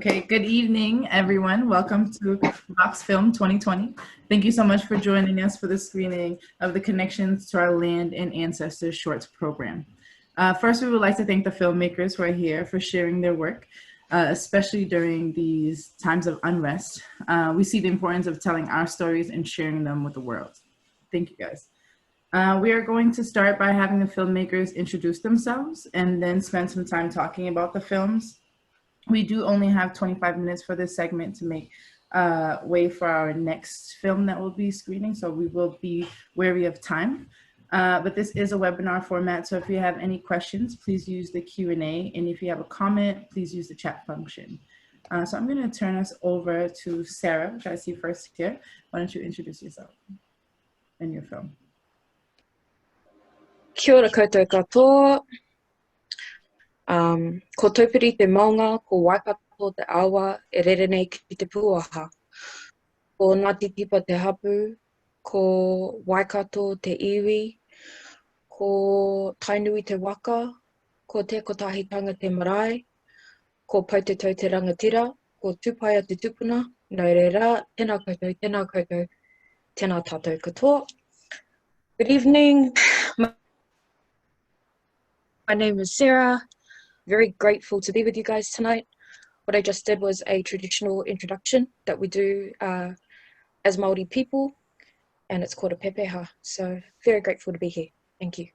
Okay, good evening, everyone. Welcome to RoxFilm 2020. Thank you so much for joining us for the screening of the Connections to Our Land and Ancestors Shorts program. First, we would like to thank the filmmakers who are here for sharing their work, especially during these times of unrest. We see the importance of telling our stories and sharing them with the world. Thank you, guys. We are going to start by having the filmmakers introduce themselves and then spend some time talking about the films. We do only have 25 minutes for this segment to make way for our next film that we'll be screening, so we will be wary of time. But this is a webinar format, so if you have any questions, please use the Q&A, and if you have a comment, please use the chat function. So I'm going to turn us over to Sarah, which I see first here. Why don't you introduce yourself and your film? Kia ora koutou katoa. Ko taupiri te maunga, ko Waikato te awa, e rere nei ki te puaha. Ko Ngāti Tipa te hapu, ko Waikato te iwi, ko Tainui te waka, ko te kotahitanga te marae, ko Paututau te rangatira, ko Tupaia te tupuna, nau reira, tēnā koutou, tēnā tātou katoa. Good evening. My name is Sarah. Very grateful to be with you guys tonight. What I just did was a traditional introduction that we do as Māori people, and it's called a pepeha. So very grateful to be here. Thank you.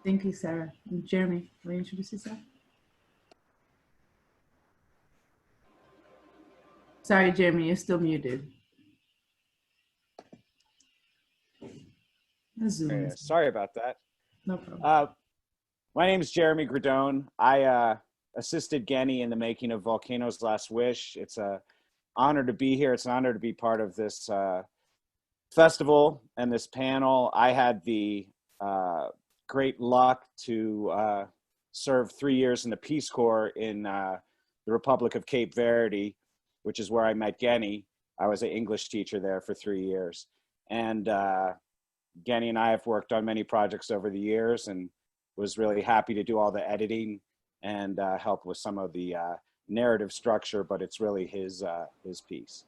Thank you, Sarah. And Jeremy, will you introduce yourself? Sorry, Jeremy, you're still muted. Hey, sorry about that. No problem. My name is Jeremy Gradone. I assisted Guenny in the making of Volcano's Last Wish. It's an honor to be here. It's an honor to be part of this festival and this panel. I had the great luck to serve 3 years in the Peace Corps in the Republic of Cape Verde, which is where I met Guenny. I was an English teacher there for 3 years. And Guenny and I have worked on many projects over the years and was really happy to do all the editing and help with some of the narrative structure, but it's really his piece.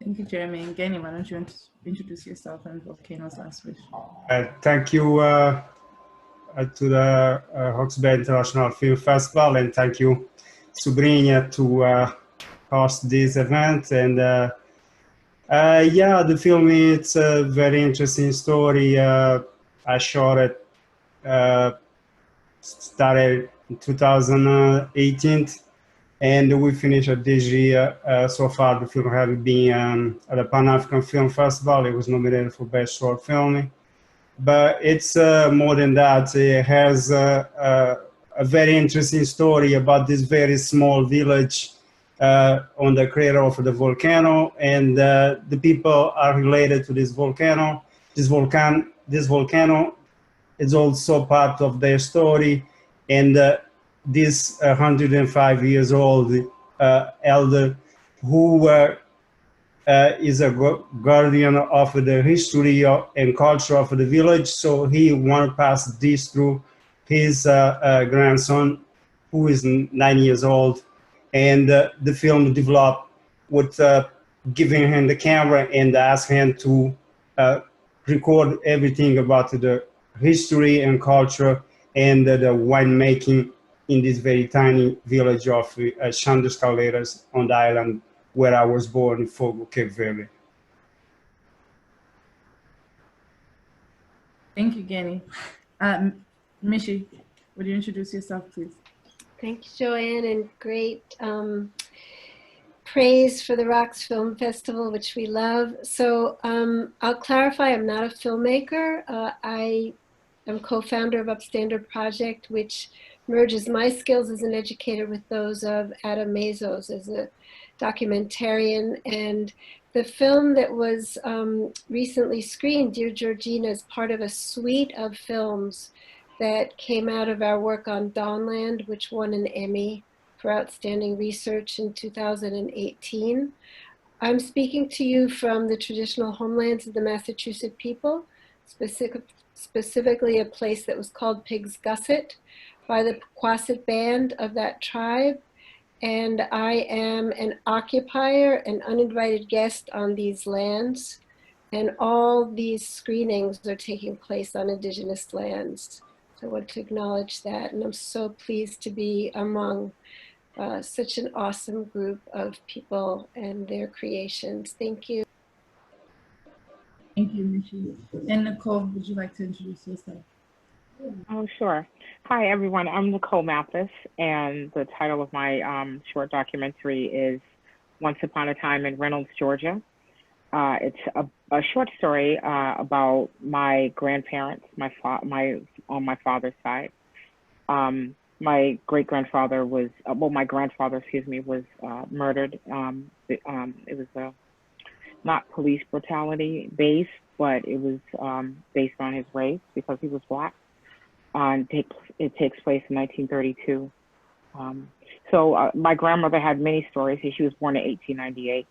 Thank you, Jeremy. And Guenny, why don't you introduce yourself and Volcano's Last Wish? Thank you to the Roxbury International Film Festival, and thank you, Sabrina, to host this event. And yeah, the film, it's a very interesting story. I shot it, started in 2018, and we finished it this year. So far, the film has been at the Pan-African Film Festival. It was nominated for Best Short Film. But it's more than that. It has a very interesting story about this very small village on the crater of the volcano, and the people are related to this volcano. This volcano is also part of their story, and this 105 years old elder who is a guardian of the history and culture of the village. So he want to pass this through his grandson, who is 9 years old. And the film developed with giving him the camera and ask him to record everything about the history and culture and the winemaking in this very tiny village of Chandas Caldeiras on the island where I was born in Fogo, Cape Verde. Thank you, Guenny. Mishy, would you introduce yourself, please? Thank you, Joanne, and great praise for the Rox Film Festival, which we love. So I'll clarify, I'm not a filmmaker. I am co-founder of Upstander Project, which merges my skills as an educator with those of Adam Mazos as a documentarian. And the film that was recently screened, Dear Georgina, is part of a suite of films that came out of our work on Dawnland, which won an Emmy for outstanding research in 2018. I'm speaking to you from the traditional homelands of the Massachusetts people, specifically a place that was called Pig's Gusset by the Quasit band of that tribe. And I am an occupier, an uninvited guest on these lands. And all these screenings are taking place on Indigenous lands. So I want to acknowledge that. And I'm so pleased to be among such an awesome group of people and their creations. Thank you. Thank you, Mishy. And Nikkole, would you like to introduce yourself? Oh, sure. Hi, everyone. I'm Nikkole Mathis, and the title of my short documentary is Once Upon a Time in Reynolds, Georgia. It's a short story about my grandparents, on my father's side. My great-grandfather was, my grandfather, was murdered. It was not police brutality based, but it was based on his race because he was Black. It takes place in 1932. So my grandmother had many stories. She was born in 1898,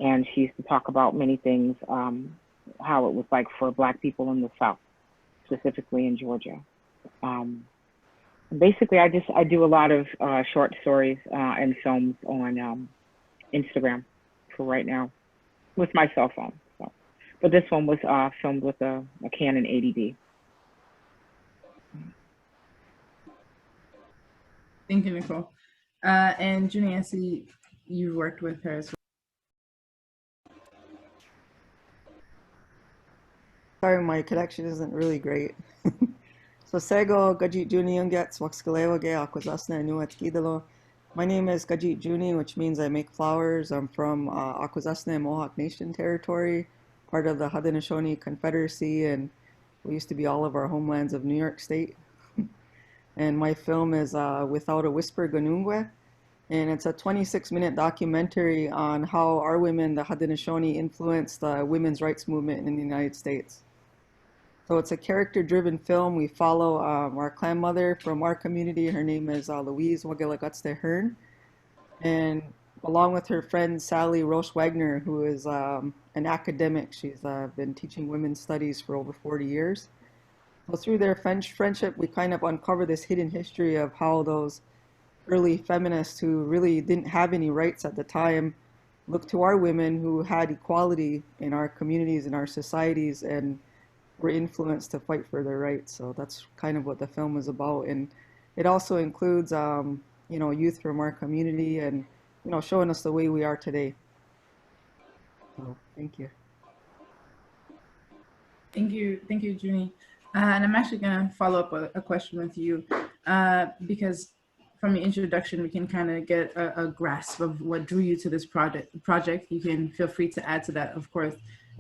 and she used to talk about many things, how it was like for Black people in the South, specifically in Georgia. Basically, I do a lot of short stories and films on Instagram for right now with my cell phone. So. But this one was filmed with a Canon 80D. Thank you, Nikkole. And Junie, I see you worked with her as well. Sorry, my connection isn't really great. So Sego Gajit Juni Ungets Waxkalewa Ge Akwazasne Nuet Kidalo. My name is Gajit Juni, which means I make flowers. I'm from Akwesasne Mohawk Nation territory, part of the Haudenosaunee Confederacy, and we used to be all of our homelands of New York State. And my film is Without a Whisper Ganungwe, and it's a 26-minute documentary on how our women, the Haudenosaunee, influenced the women's rights movement in the United States. So it's a character-driven film. We follow our clan mother from our community. Her name is Louise Wagelagutste Hearn. And along with her friend Sally Roche Wagner, who is an academic. She's been teaching women's studies for over 40 years. So through their friendship, we kind of uncover this hidden history of how those early feminists who really didn't have any rights at the time looked to our women who had equality in our communities, in our societies, and were influenced to fight for their rights. So that's kind of what the film is about. And it also includes, youth from our community and, showing us the way we are today. So thank you. Thank you, Junie. And I'm actually going to follow up with a question with you because from your introduction, we can kind of get a grasp of what drew you to this project. You can feel free to add to that, of course.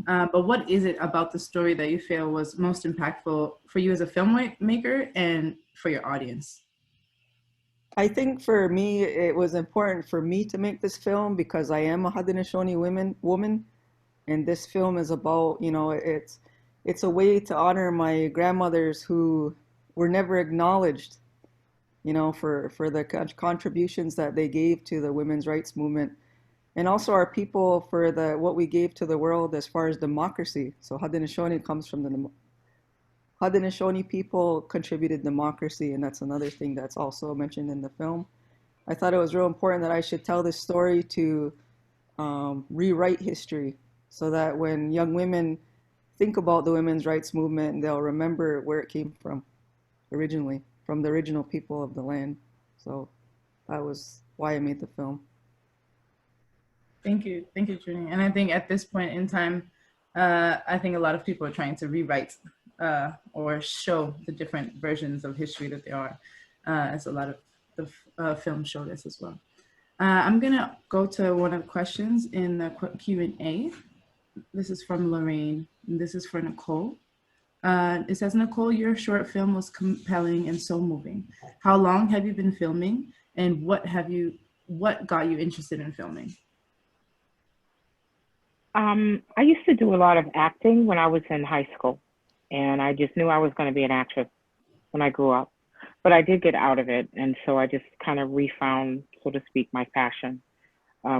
But what is it about the story that you feel was most impactful for you as a filmmaker and for your audience? I think for me, it was important for me to make this film because I am a Haudenosaunee woman. And this film is about, it's a way to honor my grandmothers who were never acknowledged, for the contributions that they gave to the women's rights movement. And also our people for what we gave to the world as far as democracy. So Haudenosaunee comes from the Haudenosaunee people contributed democracy, and that's another thing that's also mentioned in the film. I thought it was real important that I should tell this story to rewrite history so that when young women think about the women's rights movement, they'll remember where it came from originally, from the original people of the land. So that was why I made the film. Thank you, Junie. And I think at this point in time, I think a lot of people are trying to rewrite or show the different versions of history that there are, as a lot of the film showed us as well. I'm gonna go to one of the questions in the Q&A. This is from Lorraine, and this is for Nikkole. It says, Nikkole, your short film was compelling and so moving. How long have you been filming, and what got you interested in filming? I used to do a lot of acting when I was in high school, and I just knew I was going to be an actress when I grew up. But I did get out of it, and so I just kind of refound, so to speak, my passion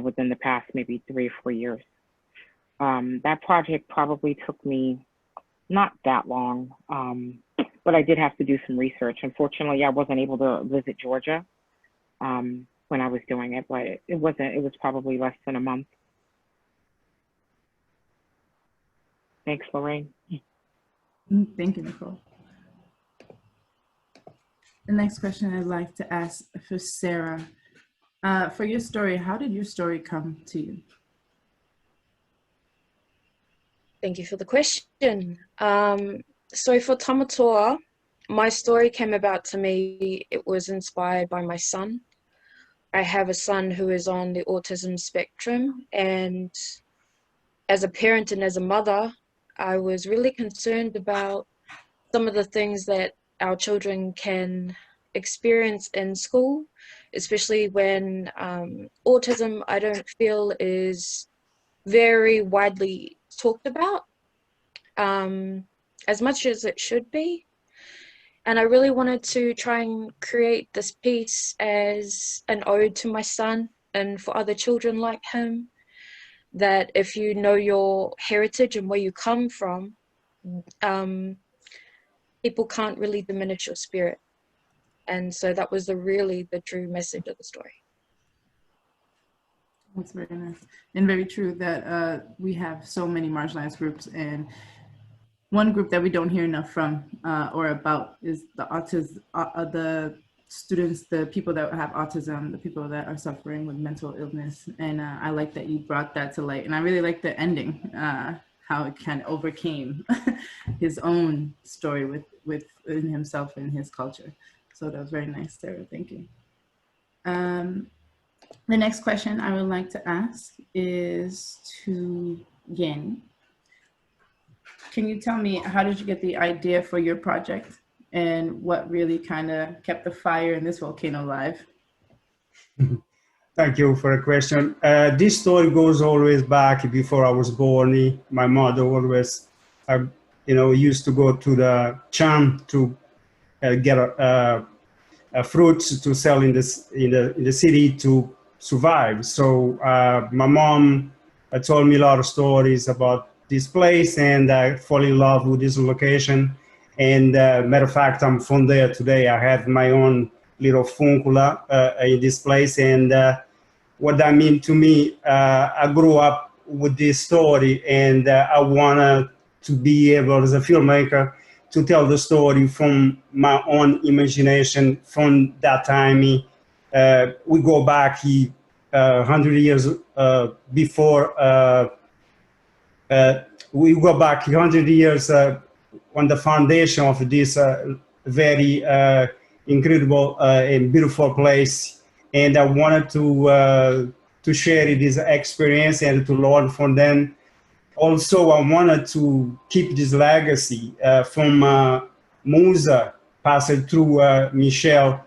within the past maybe 3 or 4 years. That project probably took me not that long, but I did have to do some research. Unfortunately, I wasn't able to visit Georgia when I was doing it, but it was probably less than a month. Thanks, Lorraine. Thank you, Nikkole. The next question I'd like to ask for Sarah. For your story, how did your story come to you? Thank you for the question. So for TAMATOA, my story came about to me, it was inspired by my son. I have a son who is on the autism spectrum, and as a parent and as a mother, I was really concerned about some of the things that our children can experience in school, especially when autism, I don't feel, is very widely talked about as much as it should be. And I really wanted to try and create this piece as an ode to my son and for other children like him, that if you know your heritage and where you come from, people can't really diminish your spirit. And so that was really the true message of the story. That's very nice and very true that we have so many marginalized groups, and one group that we don't hear enough from or about is the students, the people that have autism, the people that are suffering with mental illness. And I like that you brought that to light. And I really like the ending, how it kind of overcame his own story within himself and his culture. So that was very nice, Sarah. Thank you. The next question I would like to ask is to Guenny. Can you tell me, how did you get the idea for your project and what really kind of kept the fire in this volcano alive? Thank you for the question. This story goes always back before I was born. My mother always, used to go to the Cham to get fruits to sell in the city to survive. So my mom told me a lot of stories about this place, and I fall in love with this location. And matter of fact, I'm from there today. I have my own little funcula in this place, and what that means to me, I grew up with this story, and I wanted to be able, as a filmmaker, to tell the story from my own imagination from that time. We go back 100 years before. We go back 100 years on the foundation of this very incredible and beautiful place, and I wanted to share this experience and to learn from them. Also, I wanted to keep this legacy from Musa, passed through Michelle,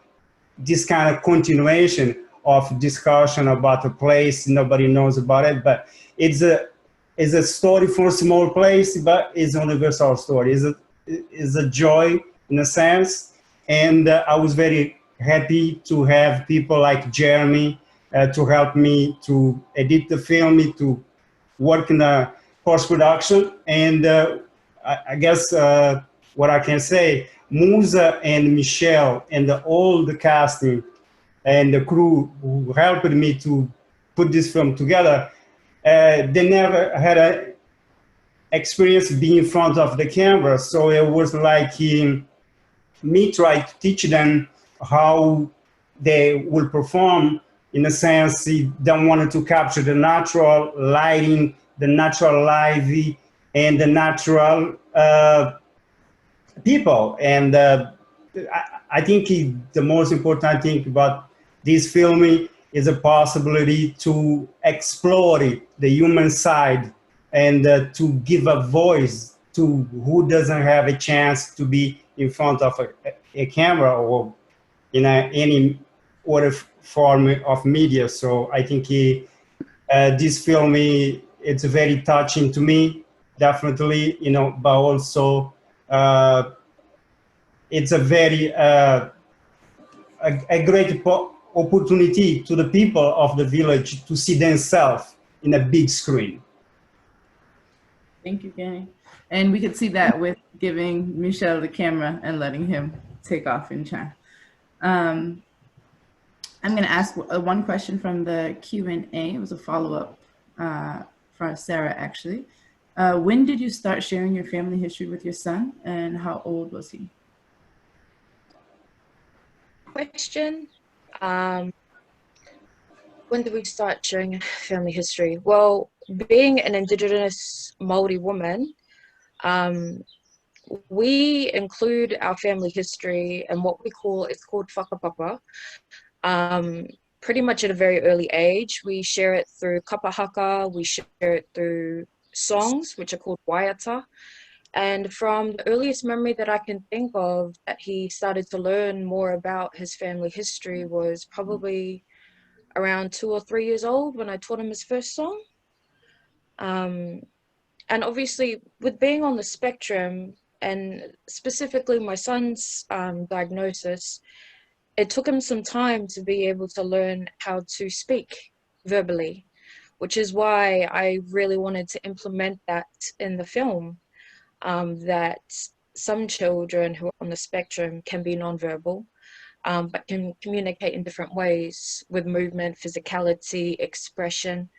this kind of continuation of discussion about a place nobody knows about it, but it's a story for a small place, but it's a universal story. It's a joy in a sense, and I was very happy to have people like Jeremy to help me to edit the film, to work in the post-production, and I guess what I can say, Musa and Michelle and all the casting and the crew who helped me to put this film together, they never had an experience being in front of the camera. So it was like me trying to teach them how they will perform. In a sense, they wanted to capture the natural lighting, the natural light, and the natural people. And I think the most important thing about this filming is a possibility to explore the human side and to give a voice to who doesn't have a chance to be in front of a camera or in any other form of media. So I think this film, it's very touching to me, definitely, but also it's a very a great opportunity to the people of the village to see themselves in a big screen. Thank you, Guenny. And we could see that with giving Michel the camera and letting him take off in Chan. I'm going to ask one question from the Q&A. It was a follow-up from Sarah, actually. When did you start sharing your family history with your son, and how old was he? Question. When did we start sharing family history? Well, being an Indigenous Māori woman, we include our family history and what it's called whakapapa, pretty much at a very early age. We share it through kapahaka, we share it through songs, which are called waiata. And from the earliest memory that I can think of that he started to learn more about his family history was probably around 2 or 3 years old when I taught him his first song. And obviously with being on the spectrum, and specifically my son's diagnosis, it took him some time to be able to learn how to speak verbally, which is why I really wanted to implement that in the film, that some children who are on the spectrum can be nonverbal, but can communicate in different ways with movement, physicality, expression.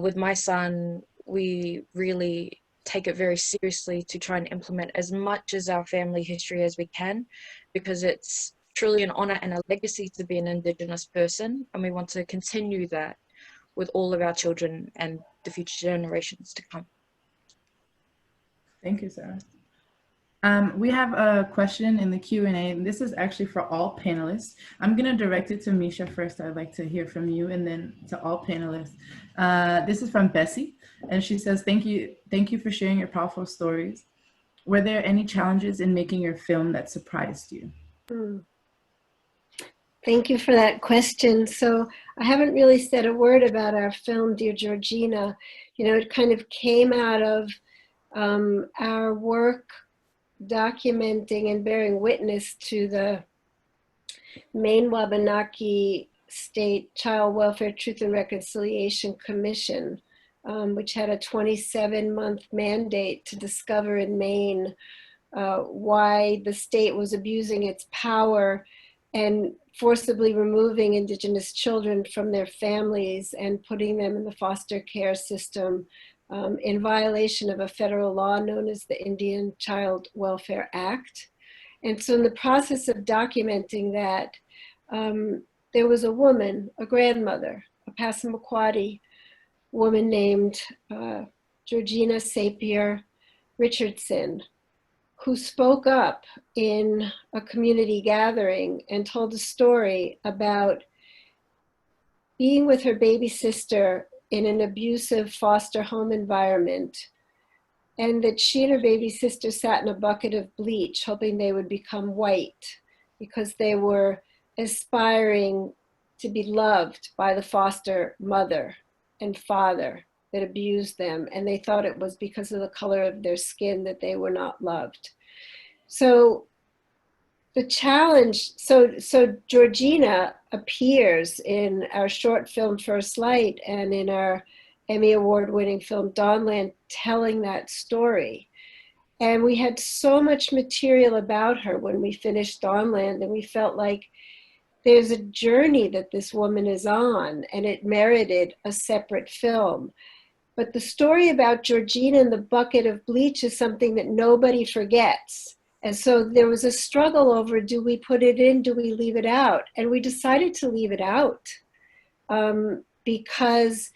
With my son, we really take it very seriously to try and implement as much as our family history as we can, because it's truly an honor and a legacy to be an Indigenous person, and we want to continue that with all of our children and the future generations to come. Thank you, Sarah. We have a question in the Q&A, and this is actually for all panelists. I'm going to direct it to Misha first. I'd like to hear from you, and then to all panelists. This is from Bessie, and she says, thank you for sharing your powerful stories. Were there any challenges in making your film that surprised you? Thank you for that question. So I haven't really said a word about our film, Dear Georgina. You know, it kind of came out of our work documenting and bearing witness to the Maine Wabanaki State Child Welfare Truth and Reconciliation Commission, which had a 27-month mandate to discover in Maine why the state was abusing its power and forcibly removing Indigenous children from their families and putting them in the foster care system in violation of a federal law known as the Indian Child Welfare Act. And so in the process of documenting that, there was a woman, a grandmother, a Passamaquoddy woman named Georgina Sapir Richardson, who spoke up in a community gathering and told a story about being with her baby sister in an abusive foster home environment, and that she and her baby sister sat in a bucket of bleach hoping they would become white because they were aspiring to be loved by the foster mother and father that abused them, and they thought it was because of the color of their skin that they were not loved. So the challenge, so Georgina appears in our short film First Light and in our Emmy Award-winning film Dawnland, telling that story. And we had so much material about her when we finished Dawnland, and we felt like there's a journey that this woman is on, and it merited a separate film. But the story about Georgina and the bucket of bleach is something that nobody forgets. And so there was a struggle over, do we put it in, do we leave it out? And we decided to leave it out because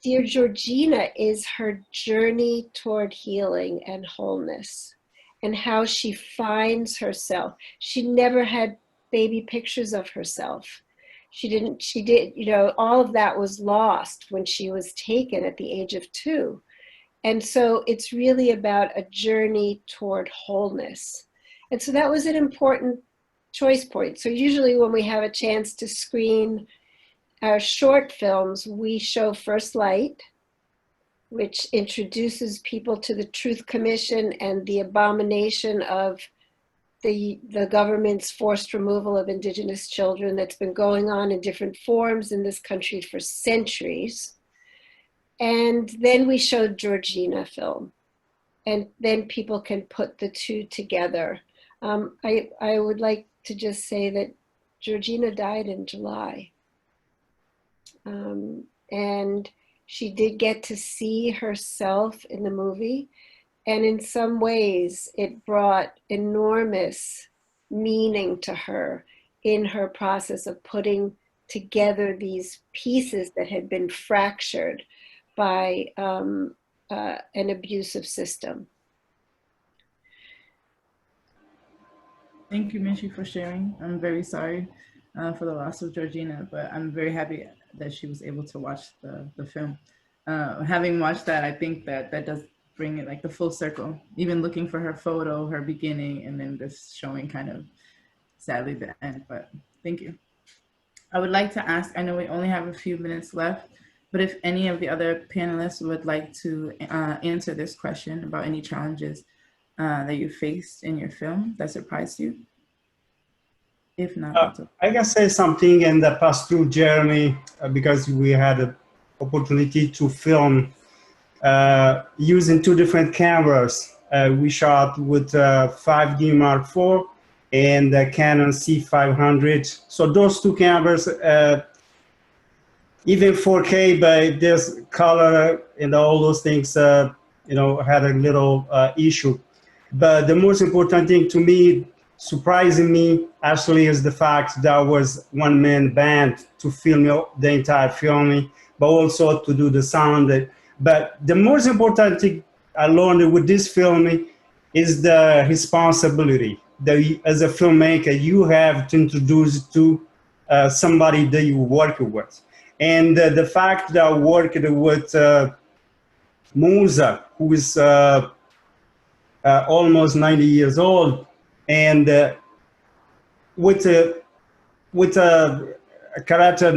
Dear Georgina is her journey toward healing and wholeness and how she finds herself. She never had baby pictures of herself. She did, you know, all of that was lost when she was taken at the age of 2. And so it's really about a journey toward wholeness. And so that was an important choice point. So usually when we have a chance to screen our short films, we show First Light, which introduces people to the Truth Commission and the abomination of the government's forced removal of Indigenous children that's been going on in different forms in this country for centuries. And then we showed Georgina film. and then people can put the two together. I would like to just say that Georgina died in July. And she did get to see herself in the movie. And in some ways, it brought enormous meaning to her in her process of putting together these pieces that had been fractured by an abusive system. Thank you, Mishy, for sharing. I'm very sorry for the loss of Georgina, but I'm very happy that she was able to watch the film. Having watched that, I think that does bring it like the full circle, even looking for her photo, her beginning, and then this showing kind of sadly the end, but thank you. I would like to ask, I know we only have a few minutes left, but if any of the other panelists would like to answer this question about any challenges that you faced in your film that surprised you? If not, that's okay. I can say something and pass through Jeremy because we had an opportunity to film using two different cameras. We shot with 5D Mark IV and the Canon C500. So those two cameras, even 4K, but there's color and all those things, you know, had a little issue. But the most important thing to me, surprising me, actually, is the fact that was one-man band to film the entire filming, but also to do the sound. But the most important thing I learned with this filming is the responsibility that as a filmmaker, you have to introduce to somebody that you work with. And the fact that I worked with Musa, who is almost 90 years old, and with a character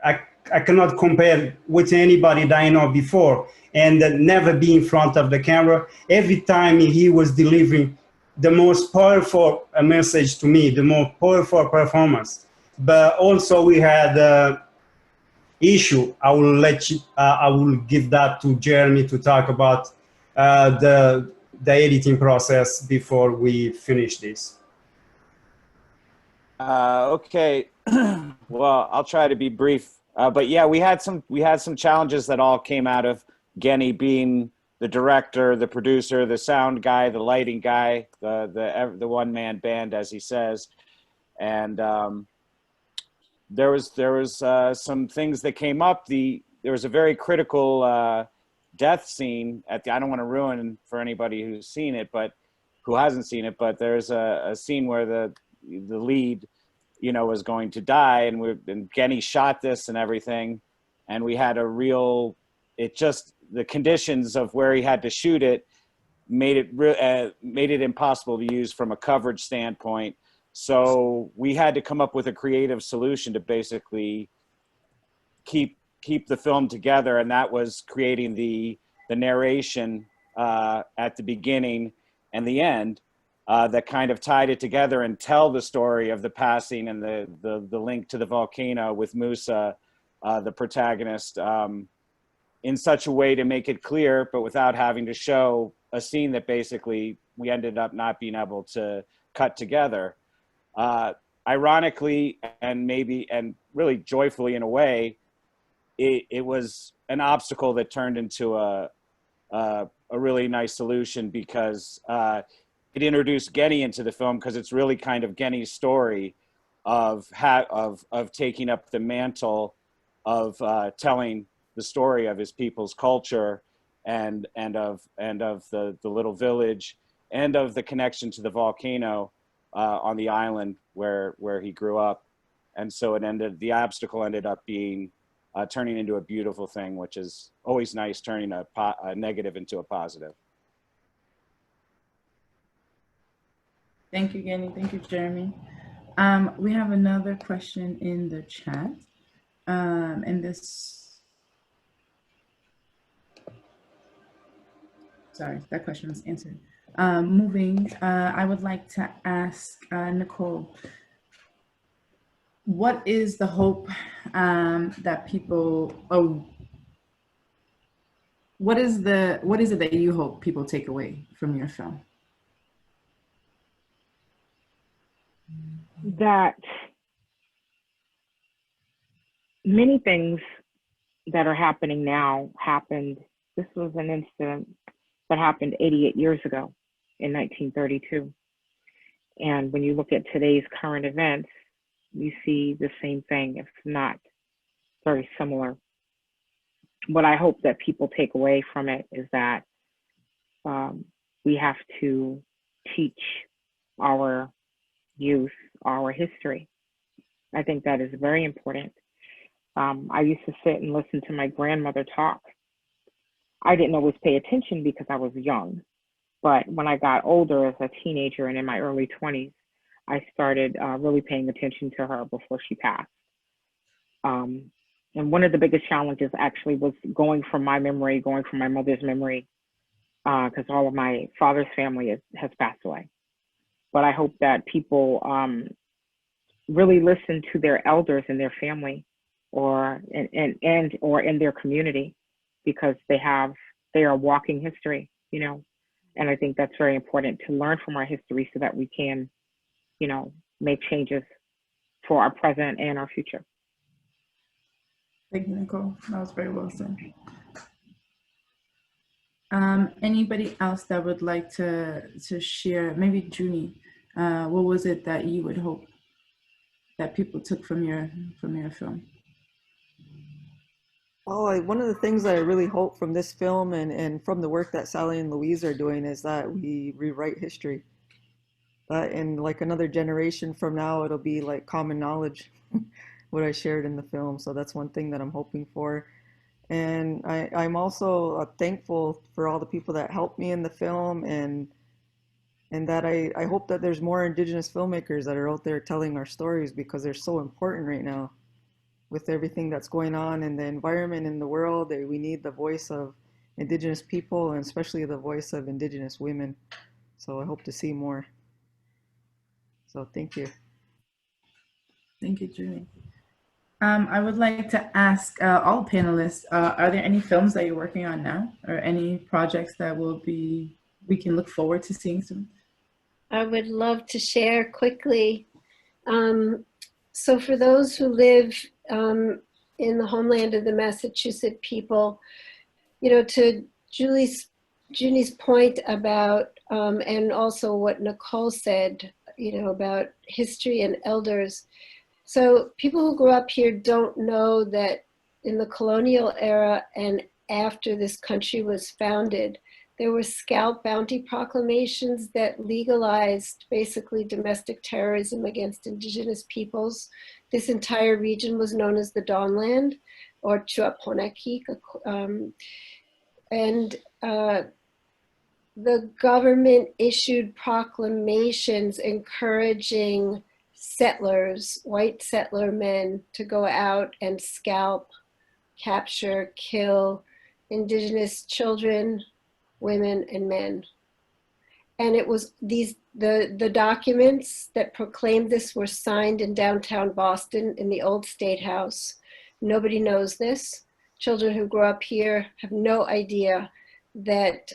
I cannot compare with anybody that I know before, and never be in front of the camera. Every time he was delivering the most powerful message to me, the most powerful performance. But also we had issue. I will let you. I will give that to Jeremy to talk about the editing process before we finish this. Okay. Well, I'll try to be brief. But yeah, we had some challenges that all came out of Guenny being the director, the producer, the sound guy, the lighting guy, the one-man band, as he says, and there was some things that came up. There was a very critical death scene at the. I don't want to ruin for anybody who's seen it, but who hasn't seen it. But there's a scene where the lead, you know, was going to die, and Guenny shot this and everything, and we had a real. It just the conditions of where he had to shoot it made it impossible to use from a coverage standpoint. So we had to come up with a creative solution to basically keep the film together, and that was creating the narration at the beginning and the end that kind of tied it together and tell the story of the passing and the link to the volcano with Musa, the protagonist, in such a way to make it clear, but without having to show a scene that basically we ended up not being able to cut together. Ironically, and really joyfully in a way, it was an obstacle that turned into a really nice solution, because it introduced Guenny into the film, because it's really kind of Guenny's story of taking up the mantle of telling the story of his people's culture and of the little village and of the connection to the volcano on the island where he grew up. And so the obstacle ended up being turning into a beautiful thing, which is always nice, turning a negative into a positive. Thank you, Guenny. Thank you, Jeremy. We have another question in the chat. And sorry, that question was answered. Moving, I would like to ask Nikkole, what is the hope that people, what is it that you hope people take away from your film? That many things that are happening now happened. This was an incident that happened 88 years ago in 1932. And when you look at today's current events, you see the same thing, if not very similar. What I hope that people take away from it is that we have to teach our youth our history. I think that is very important. I used to sit and listen to my grandmother talk. I didn't always pay attention because I was young, but when I got older as a teenager and in my early 20s, I started really paying attention to her before she passed. And one of the biggest challenges actually was going from my mother's memory, because all of my father's family has passed away. But I hope that people really listen to their elders in their family or in their community, because they are walking history, you know. And I think that's very important to learn from our history so that we can, you know, make changes for our present and our future. Thank you, Nikkole. That was very well said. Anybody else that would like to share? Maybe Junie, what was it that you would hope that people took from your film? Oh, one of the things that I really hope from this film and from the work that Sally and Louise are doing is that we rewrite history. That in like another generation from now, it'll be like common knowledge, what I shared in the film. So that's one thing that I'm hoping for. And I'm also thankful for all the people that helped me in the film, and that I hope that there's more Indigenous filmmakers that are out there telling our stories, because they're so important right now with everything that's going on in the environment in the world. We need the voice of Indigenous people, and especially the voice of Indigenous women. So I hope to see more. So thank you. Thank you, Junie. I would like to ask all panelists, are there any films that you're working on now, or any projects that we can look forward to seeing soon? I would love to share quickly. So for those who live in the homeland of the Massachusetts people, you know, to Junie's point about, and also what Nikkole said, you know, about history and elders. So people who grew up here don't know that in the colonial era and after this country was founded, there were scalp bounty proclamations that legalized basically domestic terrorism against Indigenous peoples. This entire region was known as the Dawnland, or Chuaponekik, and the government issued proclamations encouraging settlers, white settler men, to go out and scalp, capture, kill Indigenous children, women, and men. And it was the documents that proclaimed this were signed in downtown Boston in the old State House. Nobody knows this. Children who grow up here have no idea that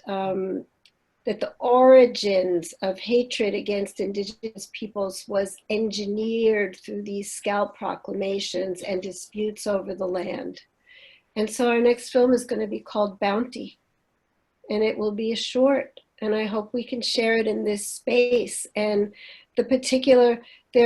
that the origins of hatred against Indigenous peoples was engineered through these scalp proclamations and disputes over the land. And so our next film is going to be called Bounty, and it will be a short, and I hope we can share it in this space. And there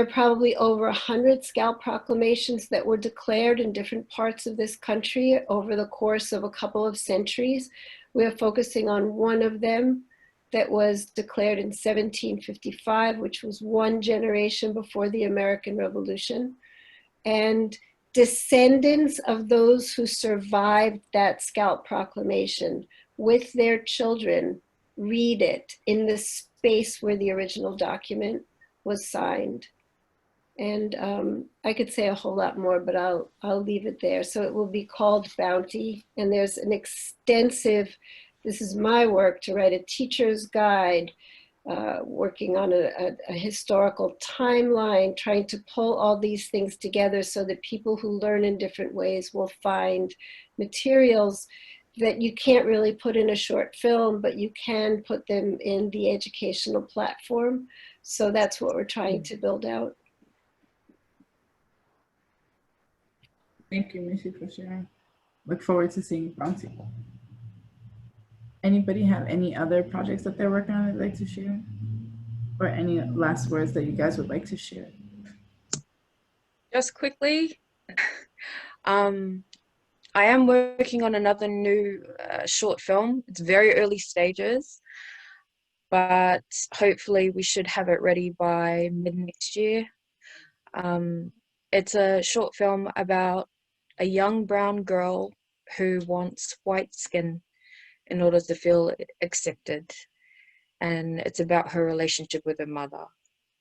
are probably over 100 scalp proclamations that were declared in different parts of this country over the course of a couple of centuries. We're focusing on one of them that was declared in 1755, which was one generation before the American Revolution. And descendants of those who survived that scalp proclamation with their children read it in the space where the original document was signed. And I could say a whole lot more, but I'll leave it there. So it will be called Bounty, and there's an extensive, this is my work to write a teacher's guide, working on a historical timeline, trying to pull all these things together so that people who learn in different ways will find materials that you can't really put in a short film, but you can put them in the educational platform. So that's what we're trying to build out. Thank you, Mishy, for sharing. Look forward to seeing you, Bounty. Anybody have any other projects that they're working on they'd like to share? Or any last words that you guys would like to share? Just quickly, I am working on another new short film. It's very early stages, but hopefully we should have it ready by mid next year. It's a short film about a young brown girl who wants white skin in order to feel accepted. And it's about her relationship with her mother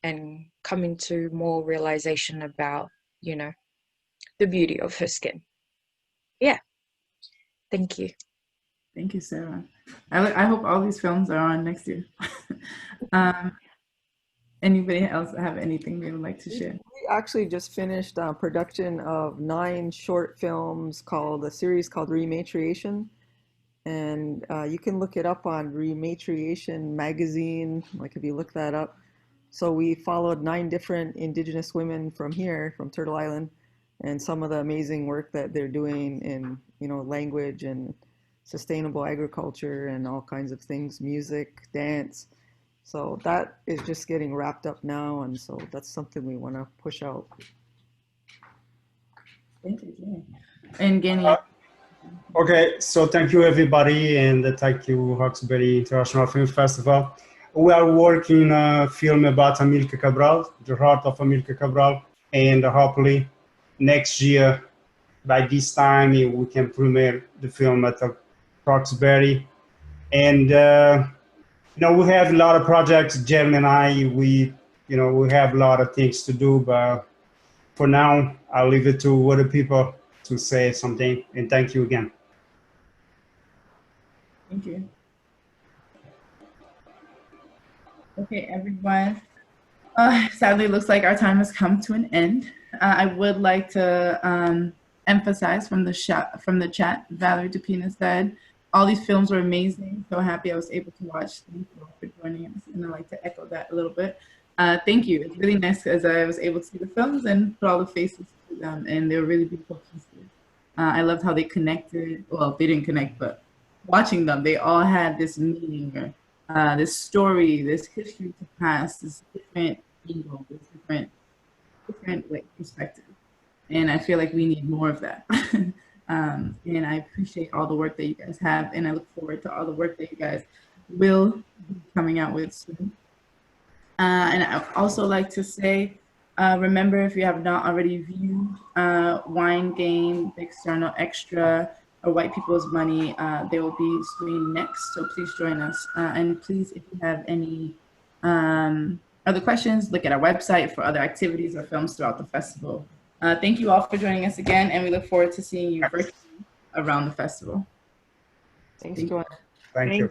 and coming to more realization about, you know, the beauty of her skin. Yeah. Thank you. Thank you, Sarah. I hope all these films are on next year. Anybody else have anything they would like to share? We actually just finished production of 9 short films called a series called Rematriation. And you can look it up on Rematriation magazine, like if you look that up. So we followed 9 different Indigenous women from here, from Turtle Island, and some of the amazing work that they're doing in, you know, language and sustainable agriculture and all kinds of things, music, dance. So that is just getting wrapped up now, and so that's something we want to push out. Thank you, Guenny. And Guenny. Okay, so thank you everybody, and thank you Roxbury International Film Festival. We are working a film about Amilcar Cabral, the heart of Amilcar Cabral, and hopefully next year, by this time, we can premiere the film at Roxbury. And you know, we have a lot of projects, Jeremy and I, we have a lot of things to do, but for now, I'll leave it to other people to say something, and thank you again. Thank you. Okay, everyone. Sadly, it looks like our time has come to an end. I would like to emphasize from the chat, Valerie Dupina said, all these films were amazing. So happy I was able to watch. Thank you all for joining us. And I'd like to echo that a little bit. Thank you. It's really nice as I was able to see the films and put all the faces to them. And they were really beautiful pieces. I loved how they connected. Well, they didn't connect, but watching them, they all had this meaning, this story, this history to pass, this different angle, this different like perspective. And I feel like we need more of that. And I appreciate all the work that you guys have, and I look forward to all the work that you guys will be coming out with soon. And I also like to say, remember, if you have not already viewed Wine Game, the External Extra, or White People's Money, they will be screened next, so please join us. And please, if you have any other questions, look at our website for other activities or films throughout the festival. Thank you all for joining us again, and we look forward to seeing you virtually around the festival. Thanks, Joanne. Thank you.